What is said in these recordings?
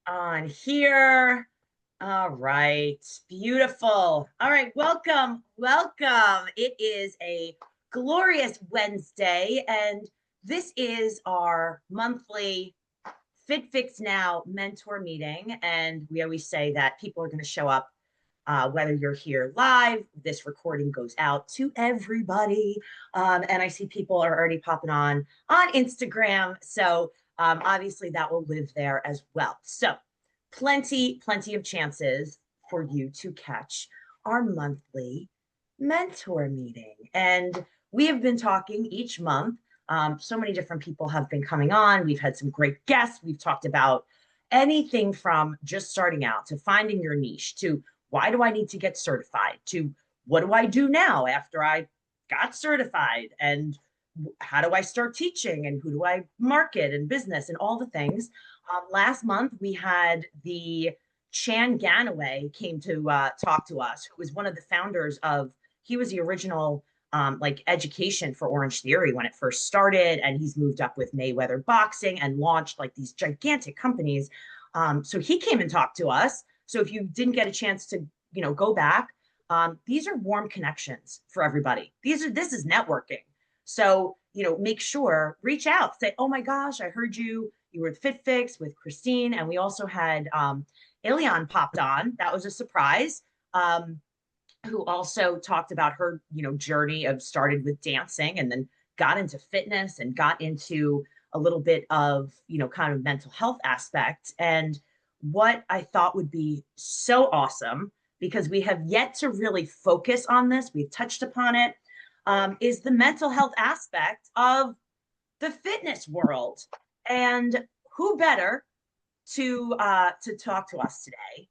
On here. All right, beautiful. All right, welcome, welcome. It is a glorious Wednesday, and this is our monthly FitFixNow mentor meeting. And we always say that people are going to show up whether you're here live. This recording goes out to everybody. And I see people are already popping on Instagram. So obviously that will live there as well. So plenty of chances for you to catch our monthly mentor meeting. And we have been talking each month. So many different people have been coming on. We've had some great guests. We've talked about anything from just starting out to finding your niche to why do I need to get certified to what do I do now after I got certified and how do I start teaching and who do I market and business and all the things. Last month we had the Chan Ganaway came to talk to us, who was one of the founders of, he was the original like education for Orange Theory when it first started, and he's moved up with Mayweather Boxing and launched like these gigantic companies. So he came and talked to us. So if you didn't get a chance to, go back, these are warm connections for everybody. This is networking. So, make sure, reach out, say, oh my gosh, I heard you were with FitFix with Christine. And we also had Ilion popped on. That was a surprise. Who also talked about her, journey of started with dancing and then got into fitness and got into a little bit of, kind of mental health aspect. And what I thought would be so awesome, because we have yet to really focus on this, we've touched upon it, is the mental health aspect of the fitness world. And who better to talk to us today?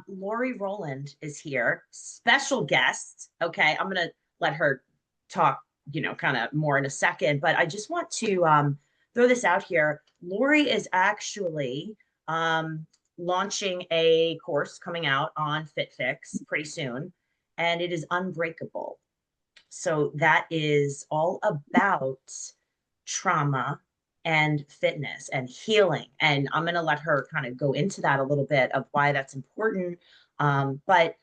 Lori Roland is here, special guest. Okay, I'm gonna let her talk, kind of more in a second, but I just want to throw this out here. Lori is actually launching a course coming out on FitFix pretty soon, and it is Unbreakable. So that is all about trauma and fitness and healing. And I'm going to let her kind of go into that a little bit of why that's important. But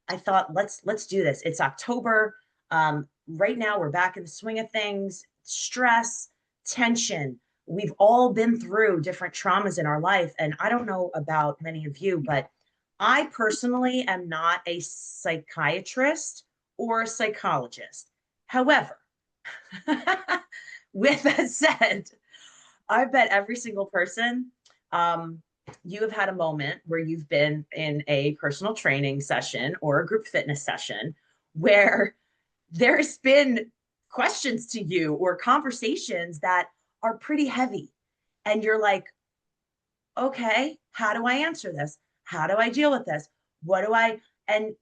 I thought let's do this. It's October. Right now we're back in the swing of things. Stress, tension. We've all been through different traumas in our life. And I don't know about many of you, but I personally am not a psychiatrist or a psychologist. However, with that said, I bet every single person, you have had a moment where you've been in a personal training session or a group fitness session where there's been questions to you or conversations that are pretty heavy. And you're like, okay, how do I answer this? How do I deal with this? What do I, and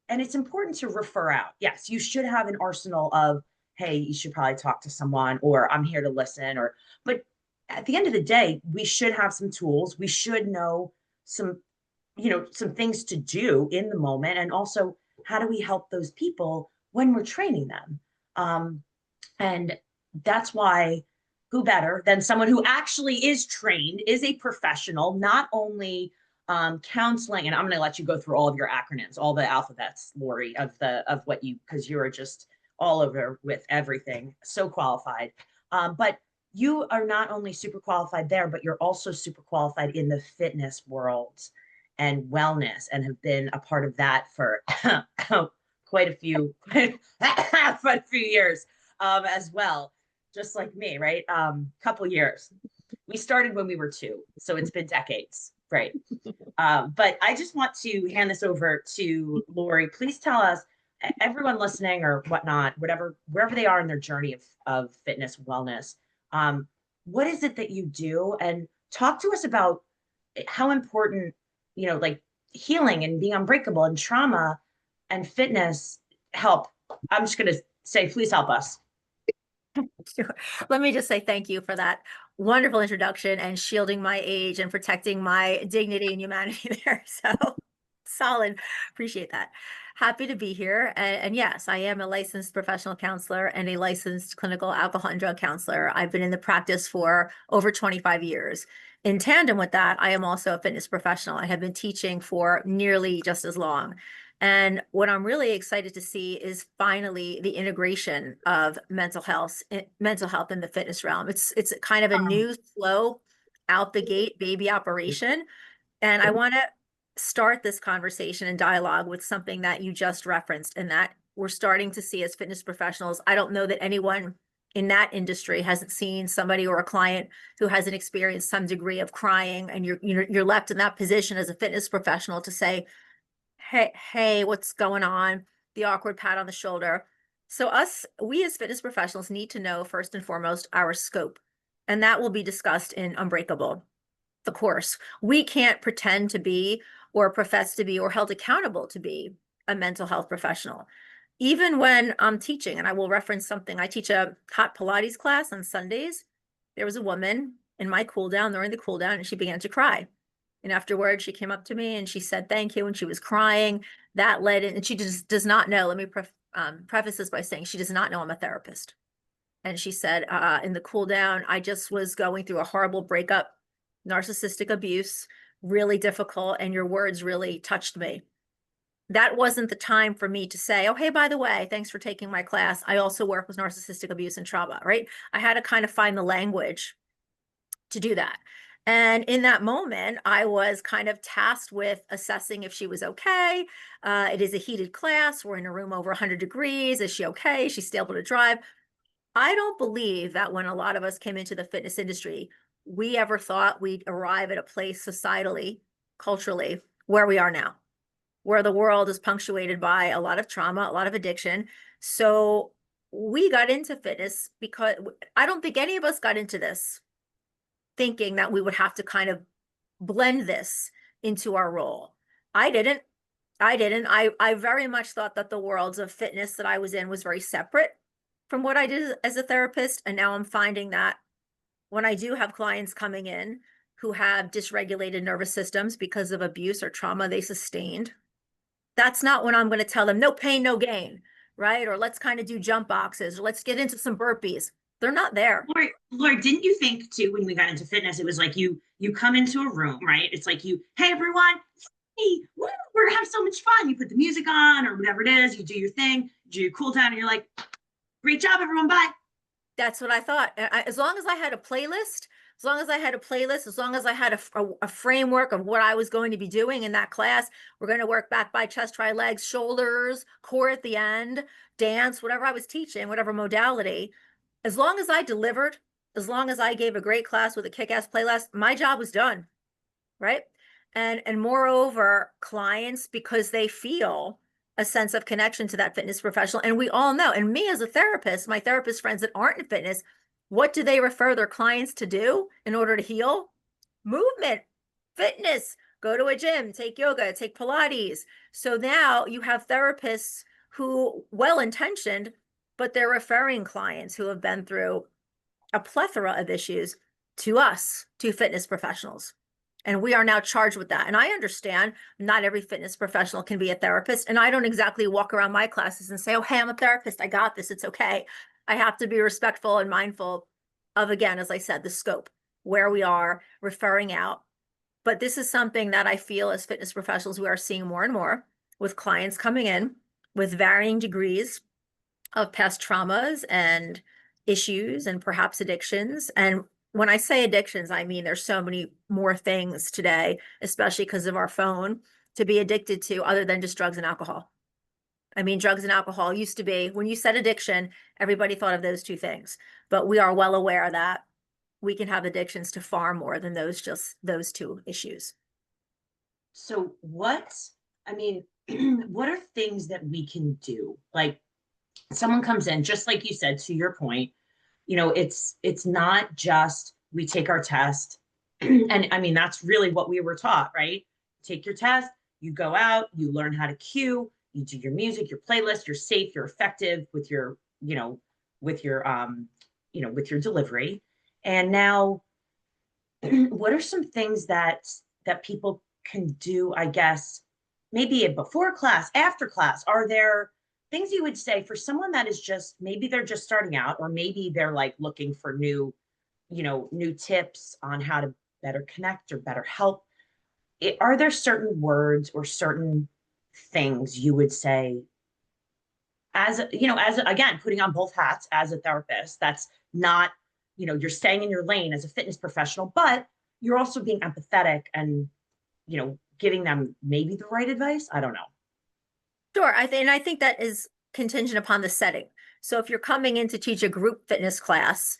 it's important to refer out. Yes, you should have an arsenal of, hey, you should probably talk to someone, or I'm here to listen, or, but at the end of the day, we should have some tools. We should know some, some things to do in the moment. And also, how do we help those people when we're training them? And that's why who better than someone who actually is trained, is a professional, not only counseling, and I'm going to let you go through all of your acronyms, all the alphabets, Lori, of what you, because you are just all over with everything, so qualified. But you are not only super qualified there, but you're also super qualified in the fitness world and wellness, and have been a part of that for quite a few years as well, just like me, right? Couple years. We started when we were two, so it's been decades, right? But I just want to hand this over to Lori. Please tell us, everyone listening or whatnot, whatever, wherever they are in their journey of fitness, wellness, what is it that you do? And talk to us about how important, like healing and being unbreakable and trauma and fitness help. I'm just going to say, please help us. Sure. Let me just say thank you for that wonderful introduction and shielding my age and protecting my dignity and humanity there. So solid. Appreciate that. Happy to be here. And yes, I am a licensed professional counselor and a licensed clinical alcohol and drug counselor. I've been in the practice for over 25 years. In tandem with that, I am also a fitness professional. I have been teaching for nearly just as long. And what I'm really excited to see is finally the integration of mental health in the fitness realm. It's kind of a new, slow, out the gate baby operation. And I want to start this conversation and dialogue with something that you just referenced, and that we're starting to see as fitness professionals. I don't know that anyone in that industry hasn't seen somebody or a client who hasn't experienced some degree of crying, and you're left in that position as a fitness professional to say, hey, what's going on? The awkward pat on the shoulder. So we as fitness professionals need to know first and foremost our scope, and that will be discussed in Unbreakable, the course. We can't pretend to be or profess to be or held accountable to be a mental health professional. Even when I'm teaching, and I will reference something, I teach a hot Pilates class on Sundays. There was a woman in my cool down during the cool down, and she began to cry. And afterwards, she came up to me and she said, thank you. And she was crying. That led in, and she just does not know. Let me preface this by saying she does not know I'm a therapist. And she said, in the cool down, I just was going through a horrible breakup, narcissistic abuse, really difficult, and your words really touched me. That wasn't the time for me to say, oh, hey, by the way, thanks for taking my class. I also work with narcissistic abuse and trauma, right? I had to kind of find the language to do that. And in that moment, I was kind of tasked with assessing if she was okay. It is a heated class. We're in a room over 100 degrees. Is she okay? Is she still able to drive? I don't believe that when a lot of us came into the fitness industry, we ever thought we'd arrive at a place societally, culturally, where we are now, where the world is punctuated by a lot of trauma, a lot of addiction. So we got into fitness because I don't think any of us got into this thinking that we would have to kind of blend this into our role. I didn't. I very much thought that the worlds of fitness that I was in was very separate from what I did as a therapist. And now I'm finding that when I do have clients coming in who have dysregulated nervous systems because of abuse or trauma they sustained, that's not when I'm going to tell them, no pain, no gain, right? Or let's kind of do jump boxes, or let's get into some burpees. They're not there. Lori, didn't you think too when we got into fitness, it was like you come into a room, right? It's like hey everyone, hey, woo, we're gonna have so much fun. You put the music on or whatever it is, you do your thing, you do your cool down, and you're like, great job, everyone, bye. That's what I thought. As long as I had a playlist, as long as I had a framework of what I was going to be doing in that class, we're going to work back, by, chest, try, legs, shoulders, core at the end, dance, whatever I was teaching, whatever modality. As long as I delivered, as long as I gave a great class with a kick-ass playlist, my job was done, right? And moreover, clients, because they feel a sense of connection to that fitness professional. And we all know, and me as a therapist, my therapist friends that aren't in fitness, what do they refer their clients to do in order to heal? Movement, fitness, go to a gym, take yoga, take Pilates. So now you have therapists who, well-intentioned, but they're referring clients who have been through a plethora of issues to us, to fitness professionals. And we are now charged with that. And I understand not every fitness professional can be a therapist. And I don't exactly walk around my classes and say, oh, hey, I'm a therapist. I got this. It's okay. I have to be respectful and mindful of, again, as I said, the scope, where we are, referring out. But this is something that I feel as fitness professionals, we are seeing more and more with clients coming in with varying degrees of past traumas and issues and perhaps addictions. And when I say addictions, I mean there's so many more things today, especially because of our phone, to be addicted to other than just drugs and alcohol. I mean, drugs and alcohol used to be, when you said addiction, everybody thought of those two things. But we are well aware that we can have addictions to far more than just those two issues. So I mean, what are things that we can do? Like someone comes in, just like you said, to your point, it's not just we take our test. And I mean, that's really what we were taught, right? Take your test, you go out, you learn how to cue, you do your music, your playlist, you're safe, you're effective with your, with your, with your delivery. And now, what are some things that people can do, I guess, maybe a before class, after class? Are there things you would say for someone that is just maybe they're just starting out, or maybe they're like looking for new, new tips on how to better connect or better help? Are there certain words or certain things you would say as again, putting on both hats as a therapist, that's not, you're staying in your lane as a fitness professional, but you're also being empathetic and, giving them maybe the right advice? I don't know. Sure, I think that is contingent upon the setting. So if you're coming in to teach a group fitness class,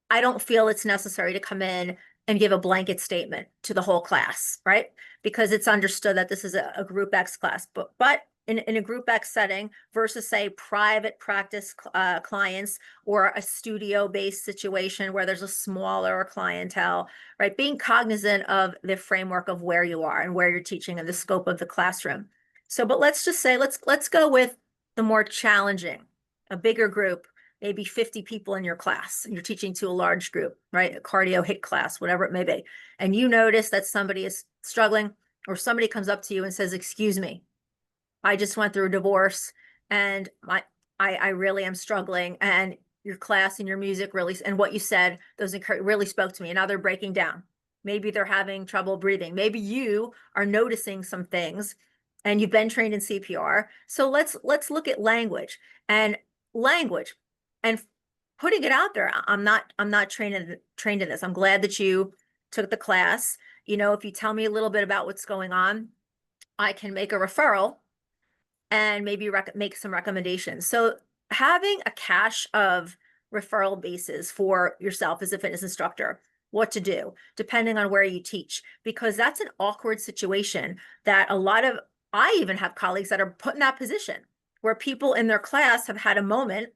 I don't feel it's necessary to come in and give a blanket statement to the whole class, right? Because it's understood that this is a group X class. But in a group X setting versus, say, private practice clients or a studio-based situation where there's a smaller clientele, right? Being cognizant of the framework of where you are and where you're teaching and the scope of the classroom. So, but let's just say, let's go with the more challenging, a bigger group, maybe 50 people in your class, and you're teaching to a large group, right? A cardio hit class, whatever it may be. And you notice that somebody is struggling, or somebody comes up to you and says, "Excuse me, I just went through a divorce and I really am struggling." And your class and your music really, and what you said, those really spoke to me. And now they're breaking down. Maybe they're having trouble breathing. Maybe you are noticing some things and you've been trained in CPR. So let's look at and language and putting it out there. I'm not trained in this. I'm glad that you took the class. If you tell me a little bit about what's going on, I can make a referral and maybe make some recommendations. So having a cache of referral bases for yourself as a fitness instructor, what to do, depending on where you teach, because that's an awkward situation that I even have colleagues that are put in that position where people in their class have had a moment,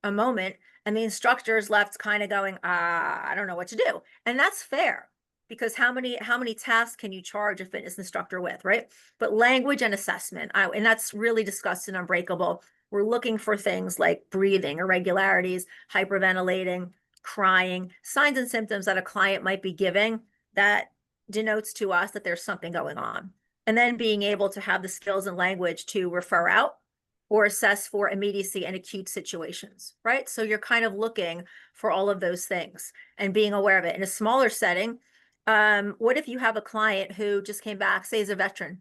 and the instructor's left kind of going, I don't know what to do. And that's fair, because how many tasks can you charge a fitness instructor with, right? But language and assessment, and that's really discussed in Unbreakable. We're looking for things like breathing irregularities, hyperventilating, crying, signs and symptoms that a client might be giving that denotes to us that there's something going on. And then being able to have the skills and language to refer out or assess for immediacy and acute situations, right? So you're kind of looking for all of those things and being aware of it. In a smaller setting, what if you have a client who just came back, say, as a veteran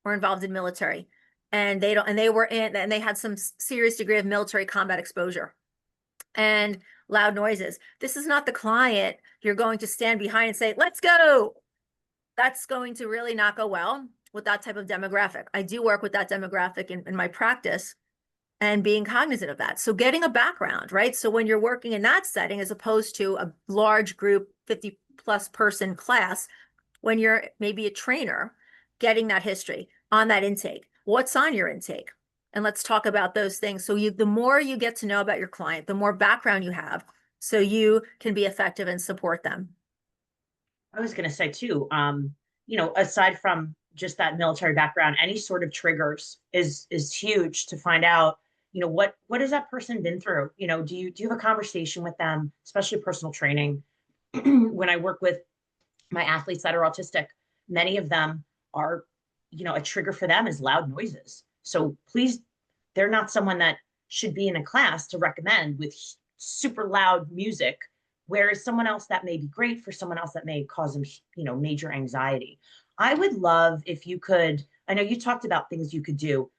or involved in military, and they had some serious degree of military combat exposure and loud noises? This is not the client you're going to stand behind and say, "Let's go." That's going to really not go well with that type of demographic. I do work with that demographic in my practice and being cognizant of that. So getting a background, right? So when you're working in that setting, as opposed to a large group, 50 plus person class, when you're maybe a trainer, getting that history on that intake, what's on your intake? And let's talk about those things. So the more you get to know about your client, the more background you have, so you can be effective and support them. I was going to say too, aside from just that military background, any sort of triggers is huge to find out, what has that person been through? Do you have a conversation with them, especially personal training? When I work with my athletes that are autistic, many of them are, a trigger for them is loud noises. So please, they're not someone that should be in a class to recommend with super loud music, whereas someone else that may be great for someone else that may cause them, major anxiety. I would love if you could, I know you talked about things you could do.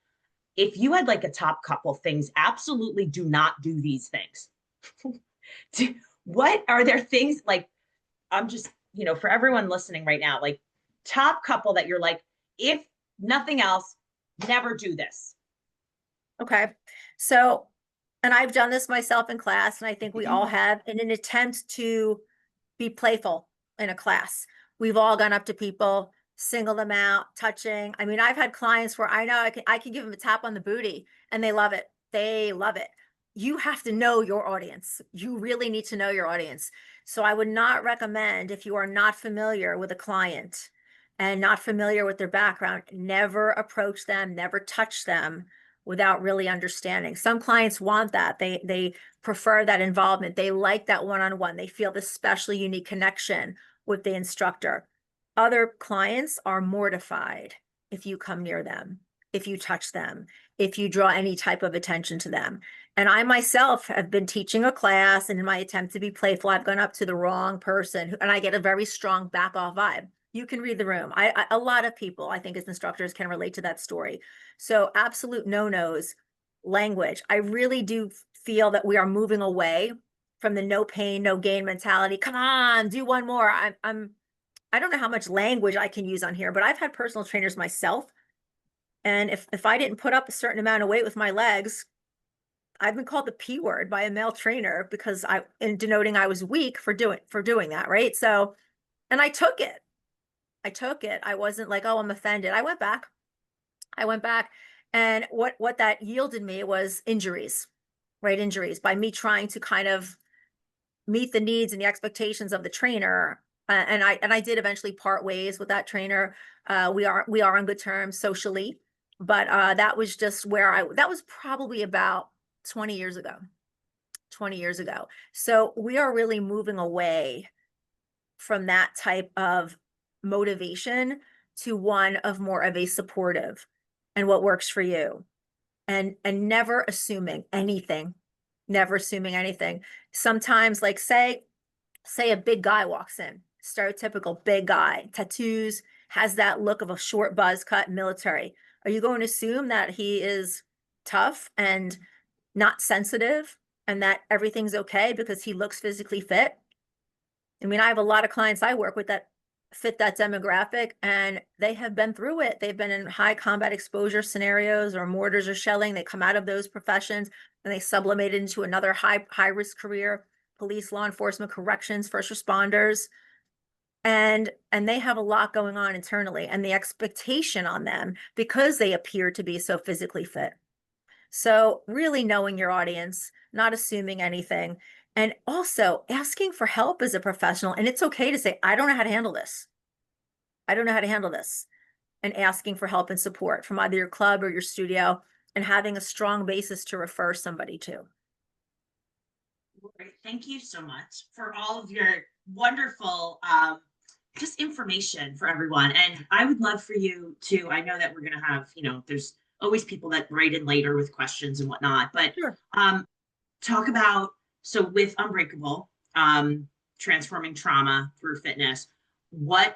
If you had like a top couple things, absolutely do not do these things. What are there things like, I'm just, for everyone listening right now, like top couple that you're like, if nothing else, never do this. Okay. So, and I've done this myself in class, and I think we all have, in an attempt to be playful in a class. We've all gone up to people, single them out, touching. I mean, I've had clients where I know I can give them a tap on the booty and they love it. They love it. You have to know your audience. You really need to know your audience. So I would not recommend, if you are not familiar with a client and not familiar with their background, never approach them, never touch them without really understanding. Some clients want that. They prefer that involvement. They like that one-on-one. They feel this special, unique connection with the instructor. Other clients are mortified if you come near them, if you touch them, if you draw any type of attention to them. And I myself have been teaching a class, and in my attempt to be playful, I've gone up to the wrong person and I get a very strong back off vibe. You can read the room. A lot of people, I think, as instructors can relate to that story. So absolute no-nos, language. I really do feel that we are moving away from the no pain, no gain mentality. Come on, do one more. I don't know how much language I can use on here, but I've had personal trainers myself. And if I didn't put up a certain amount of weight with my legs, I've been called the P word by a male trainer because in denoting I was weak for doing that, right? So, and I took it. I took it. I wasn't like, oh, I'm offended. I went back. And what that yielded me was injuries, right? Injuries by me trying to kind of meet the needs and the expectations of the trainer. And I did eventually part ways with that trainer. We are on good terms socially, but that was just where that was probably about 20 years ago. 20 years ago. So we are really moving away from that type of motivation to one of more of a supportive and what works for you, and never assuming anything. Never assuming anything. Sometimes, like say a big guy walks in, stereotypical big guy, tattoos, has that look of a short buzz cut military. Are you going to assume that he is tough and not sensitive and that everything's okay because he looks physically fit? I mean, I have a lot of clients I work with that fit that demographic, and they have been through it. They've been in high combat exposure scenarios or mortars or shelling. They come out of those professions and they sublimate into another high risk career, police, law enforcement, corrections, first responders. And they have a lot going on internally, and the expectation on them because they appear to be so physically fit. So really knowing your audience, not assuming anything, and also asking for help as a professional. And it's okay to say, I don't know how to handle this. I don't know how to handle this. And asking for help and support from either your club or your studio, and having a strong basis to refer somebody to. Great. Thank you so much for all of your wonderful just information for everyone. And I would love for you to, I know that we're going to have, there's always people that write in later with questions and whatnot, but Sure. Talk about, so with Unbreakable, transforming trauma through fitness, what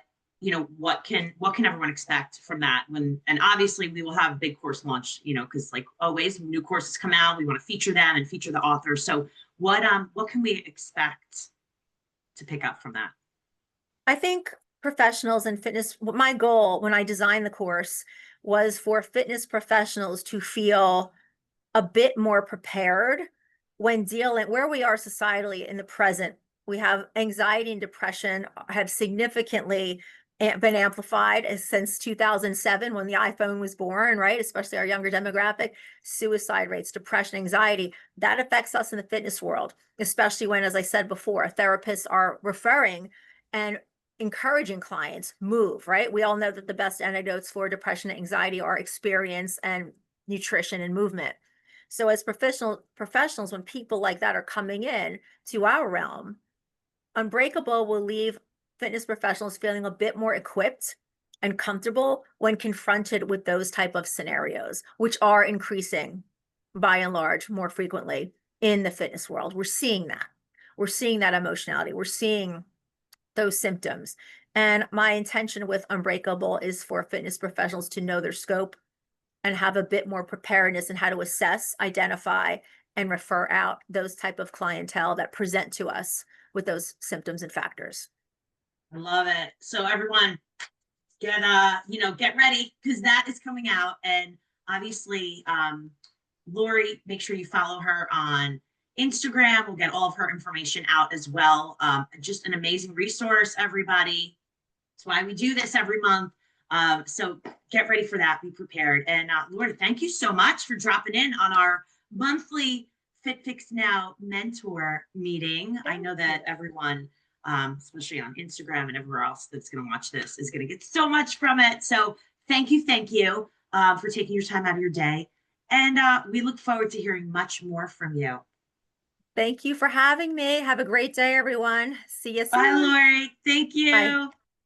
can everyone expect from that and obviously we will have a big course launch, because like always new courses come out, we want to feature them and feature the authors. So what can we expect to pick up from that? I think professionals in fitness, my goal when I designed the course was for fitness professionals to feel a bit more prepared when dealing where we are societally in the present. We have anxiety and depression have significantly been amplified since 2007 when the iPhone was born, right? Especially our younger demographic. Suicide rates, depression, anxiety, that affects us in the fitness world, especially when, as I said before, therapists are referring and encouraging clients move, right? We all know that the best antidotes for depression and anxiety are experience and nutrition and movement. So as professionals, when people like that are coming in to our realm, Unbreakable will leave fitness professionals feeling a bit more equipped and comfortable when confronted with those type of scenarios, which are increasing by and large more frequently in the fitness world. We're seeing that. We're seeing that emotionality. We're seeing those symptoms. And my intention with Unbreakable is for fitness professionals to know their scope and have a bit more preparedness in how to assess, identify, and refer out those type of clientele that present to us with those symptoms and factors. I love it. So everyone get ready because that is coming out. And obviously, Lori, make sure you follow her on Instagram. We'll get all of her information out as well. Just an amazing resource, everybody. That's why we do this every month. So get ready for that. Be prepared. And Lori, thank you so much for dropping in on our monthly FitFixNow mentor meeting. I know that everyone, especially on Instagram and everywhere else that's going to watch this, is going to get so much from it. So thank you for taking your time out of your day. And we look forward to hearing much more from you. Thank you for having me. Have a great day, everyone. See you soon. Bye, Lori. Thank you. Bye.